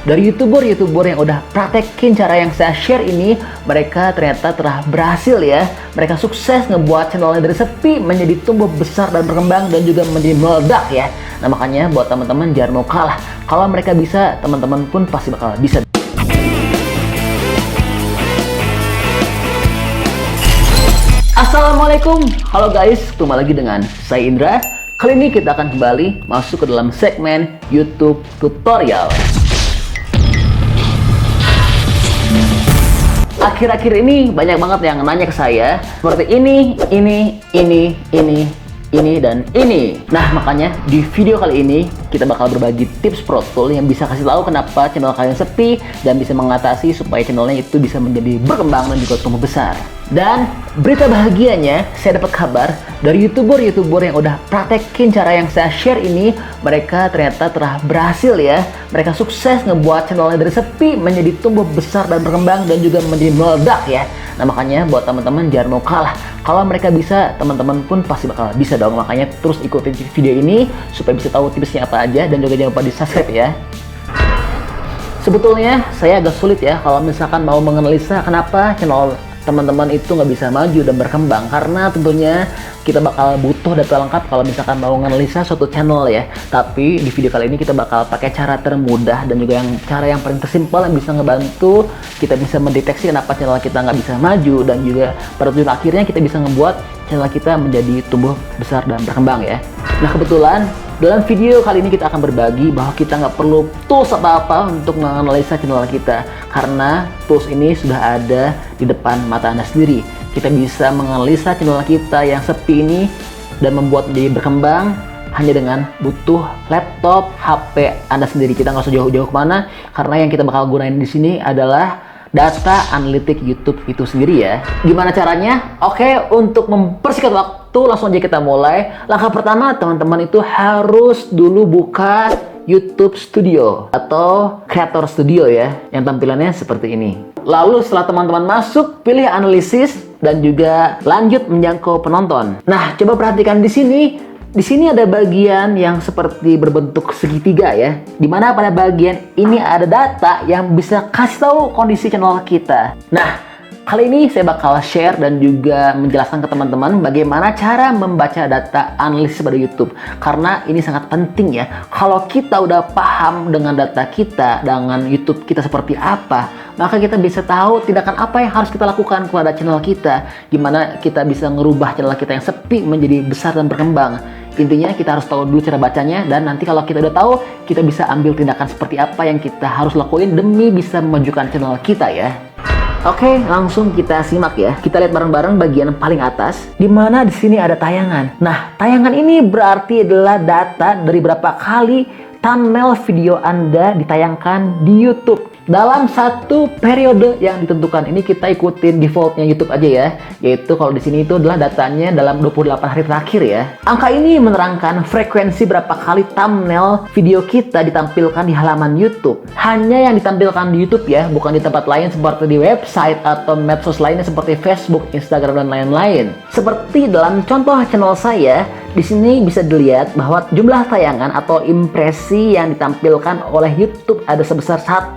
dari YouTuber yang udah praktekin cara yang saya share ini, mereka ternyata telah berhasil ya. Mereka sukses ngebuat channelnya dari sepi menjadi tumbuh besar dan berkembang dan juga menjadi meledak ya. Nah makanya buat teman-teman jangan mau kalah. Kalau mereka bisa, teman-teman pun pasti bakal bisa. Assalamualaikum, halo guys, ketemu lagi dengan saya Indra. Kali ini kita akan kembali masuk ke dalam segmen YouTube tutorial. Akhir-akhir ini banyak banget yang nanya ke saya seperti ini, dan ini. Nah makanya di video kali ini kita bakal berbagi tips Pro Tool yang bisa kasih tahu kenapa channel kalian sepi dan bisa mengatasi supaya channelnya itu bisa menjadi berkembang dan juga tumbuh besar. Dan berita bahagianya, saya dapat kabar dari YouTuber yang udah praktekin cara yang saya share ini, mereka ternyata telah berhasil ya. Mereka sukses ngebuat channelnya dari sepi menjadi tumbuh besar dan berkembang dan juga menjadi meledak ya. Nah makanya buat teman-teman jangan mau kalah. Kalau mereka bisa, teman-teman pun pasti bakal bisa dong. Makanya terus ikutin video ini supaya bisa tahu tipsnya apa aja dan juga jangan lupa di subscribe ya. Sebetulnya saya agak sulit ya kalau misalkan mau menganalisa kenapa channel teman-teman itu nggak bisa maju dan berkembang, karena tentunya kita bakal butuh data lengkap kalau misalkan mau menganalisa suatu channel ya. Tapi di video kali ini kita bakal pakai cara termudah dan juga cara yang paling tersimpel yang bisa ngebantu kita bisa mendeteksi kenapa channel kita nggak bisa maju, dan juga pada tujuan akhirnya kita bisa ngebuat channel kita menjadi tumbuh besar dan berkembang ya. Nah kebetulan dalam video kali ini kita akan berbagi bahwa kita nggak perlu tools apa-apa untuk menganalisa channel kita, karena tools ini sudah ada di depan mata Anda sendiri. Kita bisa menganalisa channel kita yang sepi ini dan membuat menjadi berkembang hanya dengan butuh laptop, HP Anda sendiri. Kita nggak usah jauh-jauh kemana, karena yang kita bakal gunain di sini adalah data analitik YouTube itu sendiri ya. Gimana caranya? Oke, untuk mempersingkat waktu langsung aja kita mulai. Langkah pertama teman-teman itu harus dulu buka YouTube Studio atau Creator Studio ya, yang tampilannya seperti ini. Lalu setelah teman-teman masuk, pilih analisis dan juga lanjut menjangkau penonton. Nah, coba perhatikan di sini. Di sini ada bagian yang seperti berbentuk segitiga ya, dimana pada bagian ini ada data yang bisa kasih tahu kondisi channel kita. Nah, kali ini saya bakal share dan juga menjelaskan ke teman-teman bagaimana cara membaca data analisis pada YouTube. Karena ini sangat penting ya. Kalau kita udah paham dengan data kita, dengan YouTube kita seperti apa, maka kita bisa tahu tindakan apa yang harus kita lakukan kepada channel kita. Gimana kita bisa ngerubah channel kita yang sepi menjadi besar dan berkembang. Intinya kita harus tahu dulu cara bacanya, dan nanti kalau kita udah tahu, kita bisa ambil tindakan seperti apa yang kita harus lakuin demi bisa memajukan channel kita ya. Oke, langsung kita simak ya. Kita lihat bareng-bareng bagian paling atas, di mana di sini ada tayangan. Nah, tayangan ini berarti adalah data dari berapa kali thumbnail video Anda ditayangkan di YouTube dalam satu periode yang ditentukan. Ini kita ikutin defaultnya YouTube aja ya, yaitu kalau di sini itu adalah datanya dalam 28 hari terakhir ya. Angka ini menerangkan frekuensi berapa kali thumbnail video kita ditampilkan di halaman YouTube. Hanya yang ditampilkan di YouTube ya, bukan di tempat lain seperti di website atau medsos lainnya seperti Facebook, Instagram, dan lain-lain. Seperti dalam contoh channel saya, di sini bisa dilihat bahwa jumlah tayangan atau impresi yang ditampilkan oleh YouTube ada sebesar 1,6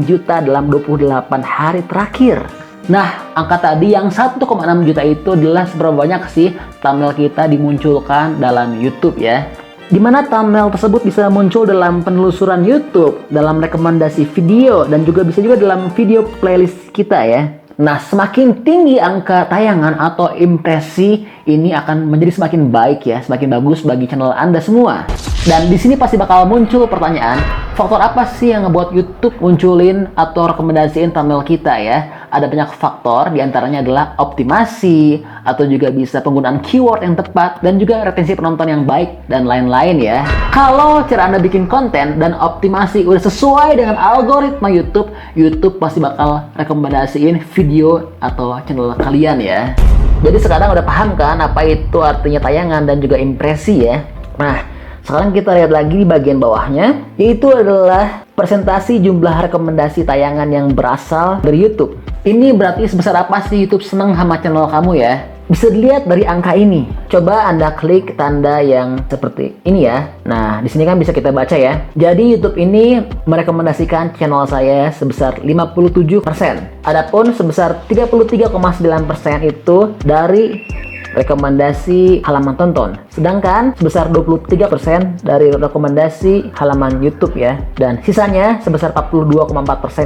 juta dalam 28 hari terakhir. Nah, angka tadi yang 1,6 juta itu adalah seberapa banyak sih thumbnail kita dimunculkan dalam YouTube ya. Dimana thumbnail tersebut bisa muncul dalam penelusuran YouTube, dalam rekomendasi video, dan juga bisa juga dalam video playlist kita ya. Nah, semakin tinggi angka tayangan atau impresi, ini akan menjadi semakin baik ya, semakin bagus bagi channel Anda semua. Dan di sini pasti bakal muncul pertanyaan, faktor apa sih yang ngebuat YouTube munculin atau rekomendasiin thumbnail kita ya? Ada banyak faktor, diantaranya adalah optimasi, atau juga bisa penggunaan keyword yang tepat, dan juga retensi penonton yang baik, dan lain-lain ya. Kalau cara Anda bikin konten dan optimasi udah sesuai dengan algoritma YouTube, YouTube pasti bakal rekomendasiin video atau channel kalian ya. Jadi sekarang udah paham kan apa itu artinya tayangan dan juga impresi ya. Nah, sekarang kita lihat lagi di bagian bawahnya, yaitu adalah presentasi jumlah rekomendasi tayangan yang berasal dari YouTube. Ini berarti sebesar apa sih YouTube seneng sama channel kamu ya? Bisa dilihat dari angka ini. Coba Anda klik tanda yang seperti ini ya. Nah, di sini kan bisa kita baca ya. Jadi YouTube ini merekomendasikan channel saya sebesar 57%. Adapun sebesar 33,9% itu dari rekomendasi halaman tonton. Sedangkan sebesar 23% dari rekomendasi halaman YouTube ya. Dan sisanya sebesar 42,4%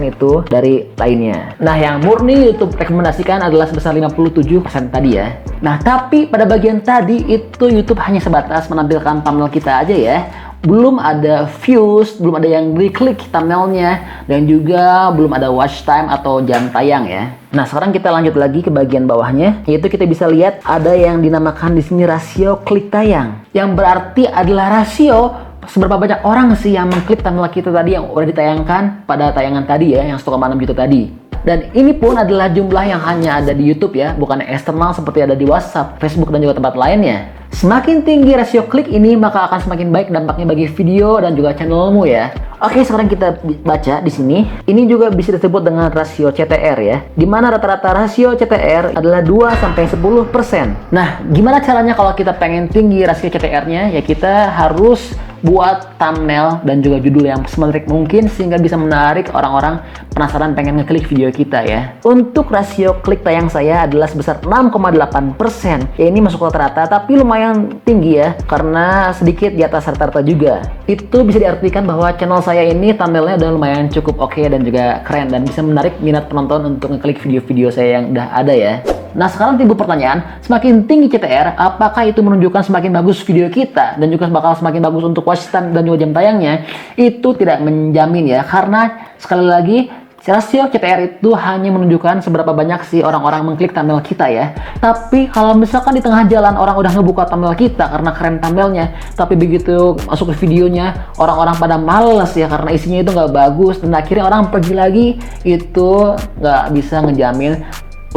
itu dari lainnya. Nah, yang murni YouTube rekomendasikan adalah sebesar 57% tadi ya. Nah, tapi pada bagian tadi itu YouTube hanya sebatas menampilkan thumbnail kita aja ya. Belum ada views, belum ada yang diklik thumbnailnya, dan juga belum ada watch time atau jam tayang ya. Nah, sekarang kita lanjut lagi ke bagian bawahnya, yaitu kita bisa lihat ada yang dinamakan di sini rasio klik tayang, yang berarti adalah rasio seberapa banyak orang sih yang mengklik thumbnail kita tadi yang udah ditayangkan pada tayangan tadi ya, yang 1,6 juta tadi. Dan ini pun adalah jumlah yang hanya ada di YouTube ya, bukan eksternal seperti ada di WhatsApp, Facebook, dan juga tempat lainnya. Semakin tinggi rasio klik ini, maka akan semakin baik dampaknya bagi video dan juga channelmu ya. Oke, sekarang kita baca di sini. Ini juga bisa disebut dengan rasio CTR ya. Di mana rata-rata rasio CTR adalah 2-10%. Nah, gimana caranya kalau kita pengen tinggi rasio CTR-nya? Ya kita harus buat thumbnail dan juga judul yang semenarik mungkin sehingga bisa menarik orang-orang penasaran pengen ngeklik video kita ya. Untuk rasio klik tayang saya adalah sebesar 6,8%. Ya ini masuk rata-rata tapi lumayan tinggi ya karena sedikit di atas rata-rata juga. Itu bisa diartikan bahwa channel saya ini thumbnailnya udah lumayan cukup oke dan juga keren dan bisa menarik minat penonton untuk ngeklik video-video saya yang udah ada ya. Nah, sekarang timbul pertanyaan, semakin tinggi CTR, apakah itu menunjukkan semakin bagus video kita dan juga bakal semakin bagus untuk watch time dan juga jam tayangnya? Itu tidak menjamin ya, karena sekali lagi rasio CTR itu hanya menunjukkan seberapa banyak sih orang-orang mengklik thumbnail kita ya. Tapi kalau misalkan di tengah jalan orang udah ngebuka thumbnail kita karena keren thumbnailnya, tapi begitu masuk ke videonya orang-orang pada males ya karena isinya itu nggak bagus dan akhirnya orang pergi lagi, itu nggak bisa ngejamin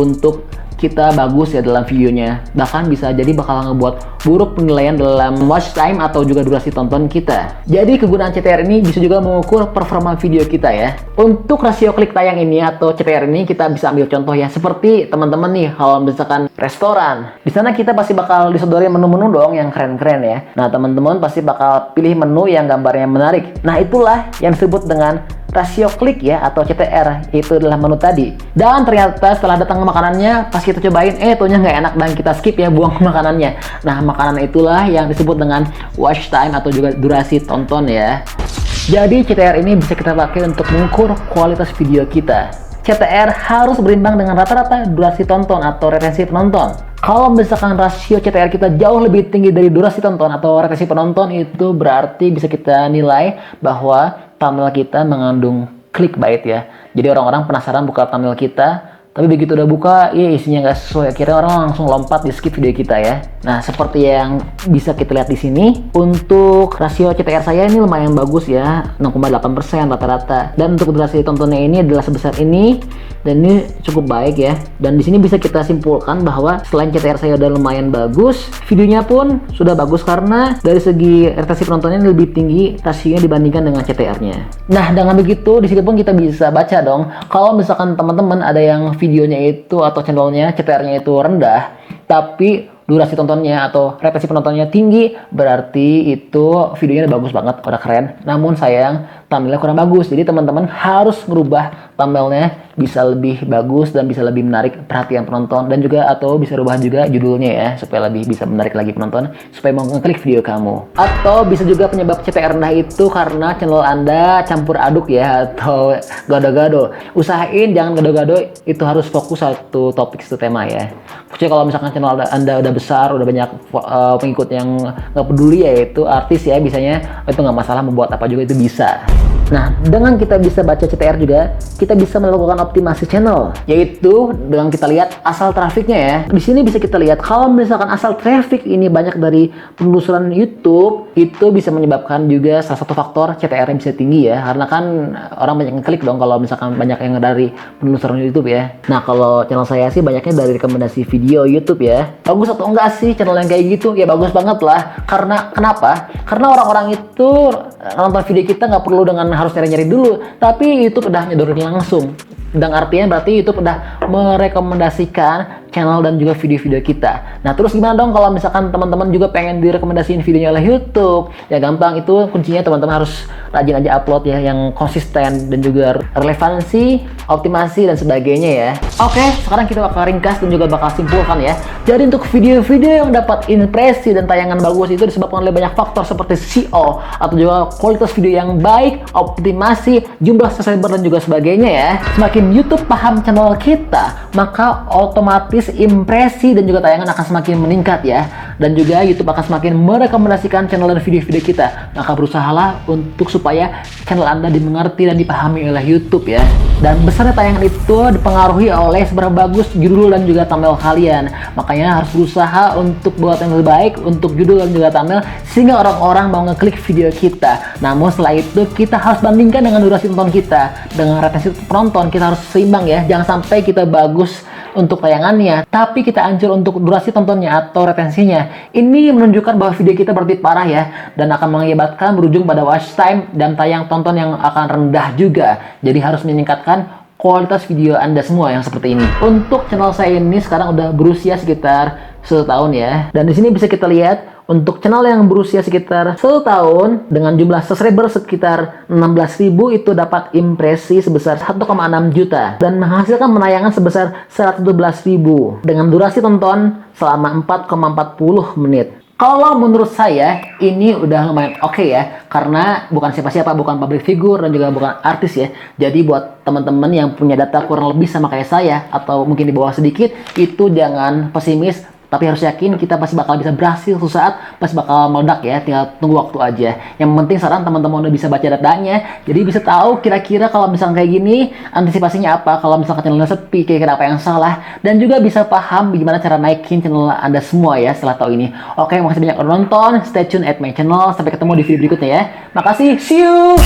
untuk kita bagus ya dalam videonya, bahkan bisa jadi bakal ngebuat buruk penilaian dalam watch time atau juga durasi tonton kita. Jadi kegunaan CTR ini bisa juga mengukur performa video kita ya. Untuk rasio klik tayang ini atau CTR ini kita bisa ambil contoh ya, seperti teman-teman nih kalau misalkan restoran, di sana kita pasti bakal disodorin menu-menu dong yang keren-keren ya. Nah, teman-teman pasti bakal pilih menu yang gambarnya menarik. Nah, itulah yang disebut dengan rasio klik ya atau CTR, itu adalah menu tadi. Dan ternyata setelah datang ke makanannya, pas kita cobain, tuhnya nggak enak dan kita skip ya, buang makanannya. Nah, makanan itulah yang disebut dengan watch time atau juga durasi tonton ya. Jadi CTR ini bisa kita pakai untuk mengukur kualitas video kita. CTR harus berimbang dengan rata-rata durasi tonton atau retensi penonton. Kalau misalkan rasio CTR kita jauh lebih tinggi dari durasi tonton atau retensi penonton, itu berarti bisa kita nilai bahwa thumbnail kita mengandung clickbait ya. Jadi orang-orang penasaran buka thumbnail kita, tapi begitu udah buka, isinya nggak sesuai. Akhirnya orang langsung lompat di skip video kita ya. Nah, seperti yang bisa kita lihat di sini, untuk rasio CTR saya ini lumayan bagus ya, 6,8% rata-rata. Dan untuk durasi tontonnya ini adalah sebesar ini, dan ini cukup baik ya. Dan di sini bisa kita simpulkan bahwa selain CTR saya udah lumayan bagus, videonya pun sudah bagus karena dari segi retensi penontonnya lebih tinggi rasionya dibandingkan dengan CTR-nya. Nah, dengan begitu di situ pun kita bisa baca dong, kalau misalkan teman-teman ada yang videonya itu atau channelnya CTR-nya itu rendah, tapi durasi tontonnya atau retensi penontonnya tinggi, berarti itu videonya udah bagus banget, udah keren. Namun sayang, thumbnailnya kurang bagus. Jadi teman-teman harus merubah thumbnailnya bisa lebih bagus dan bisa lebih menarik perhatian penonton, dan juga atau bisa rubah juga judulnya ya supaya lebih bisa menarik lagi penonton supaya mau ngeklik video kamu. Atau bisa juga penyebab CTR rendah itu karena channel Anda campur aduk ya atau gado-gado. Usahain jangan gado-gado, itu harus fokus satu topik, satu tema ya. Kecuali kalau misalkan channel Anda udah besar, udah banyak pengikut yang nggak peduli ya, itu artis ya, bisanya itu nggak masalah, membuat apa juga itu bisa. Nah, dengan kita bisa baca CTR juga, kita bisa melakukan optimasi channel, yaitu dengan kita lihat asal trafiknya ya. Di sini bisa kita lihat kalau misalkan asal traffic ini banyak dari penelusuran YouTube, itu bisa menyebabkan juga salah satu faktor CTR yang bisa tinggi ya, karena kan orang banyak ngeklik dong kalau misalkan banyak yang dari penelusuran YouTube ya. Nah, kalau channel saya sih banyaknya dari rekomendasi video YouTube ya. Bagus atau enggak sih channel yang kayak gitu? Ya bagus banget lah. Karena kenapa? Karena orang-orang itu nonton video kita nggak perlu dengan harus nyari-nyari dulu, tapi YouTube udah nyodorin langsung. Dan artinya berarti YouTube udah merekomendasikan channel dan juga video-video kita. Nah, terus gimana dong kalau misalkan teman-teman juga pengen direkomendasiin videonya oleh YouTube? Ya gampang, itu kuncinya teman-teman harus rajin aja upload ya, yang konsisten dan juga relevansi, optimasi dan sebagainya ya. Oke, sekarang kita bakal ringkas dan juga bakal simpulkan ya. Jadi untuk video-video yang dapat impresi dan tayangan bagus itu disebabkan oleh banyak faktor seperti SEO atau juga kualitas video yang baik, optimasi, jumlah subscriber dan juga sebagainya ya. Semakin YouTube paham channel kita, maka otomatis impresi dan juga tayangan akan semakin meningkat ya. Dan juga YouTube akan semakin merekomendasikan channel dan video-video kita. Maka berusahalah untuk supaya channel Anda dimengerti dan dipahami oleh YouTube ya. Dan besarnya tayangan itu dipengaruhi oleh seberapa bagus judul dan juga thumbnail kalian. Makanya harus berusaha untuk buat yang lebih baik untuk judul dan juga thumbnail sehingga orang-orang mau ngeklik video kita. Namun setelah itu kita harus bandingkan dengan durasi tonton kita. Dengan retensi penonton kita harus seimbang ya. Jangan sampai kita bagus untuk tayangannya, tapi kita hancur untuk durasi tontonnya atau retensinya. Ini menunjukkan bahwa video kita berarti parah ya, dan akan mengakibatkan berujung pada watch time dan tayang tonton yang akan rendah juga. Jadi harus meningkatkan kualitas video Anda semua yang seperti ini. Untuk channel saya ini sekarang udah berusia sekitar 1 tahun ya. Dan di sini bisa kita lihat untuk channel yang berusia sekitar 1 tahun dengan jumlah subscriber sekitar 16.000 itu dapat impresi sebesar 1,6 juta dan menghasilkan penayangan sebesar 112.000 dengan durasi tonton selama 4,40 menit. Kalau menurut saya ini udah lumayan oke ya, karena bukan siapa-siapa, bukan public figure dan juga bukan artis ya. Jadi buat teman-teman yang punya data kurang lebih sama kayak saya atau mungkin di bawah sedikit, itu jangan pesimis. Tapi harus yakin kita pasti bakal bisa berhasil suatu saat, pasti bakal meledak ya, tinggal tunggu waktu aja. Yang penting saran teman-teman udah bisa baca datanya, jadi bisa tahu kira-kira kalau misalnya kayak gini, antisipasinya apa, kalau misalnya channelnya sepi, kira-kira apa yang salah, dan juga bisa paham bagaimana cara naikin channel Anda semua ya setelah tahu ini. Oke, makasih banyak udah nonton, stay tune at my channel, sampai ketemu di video berikutnya ya. Makasih, see you!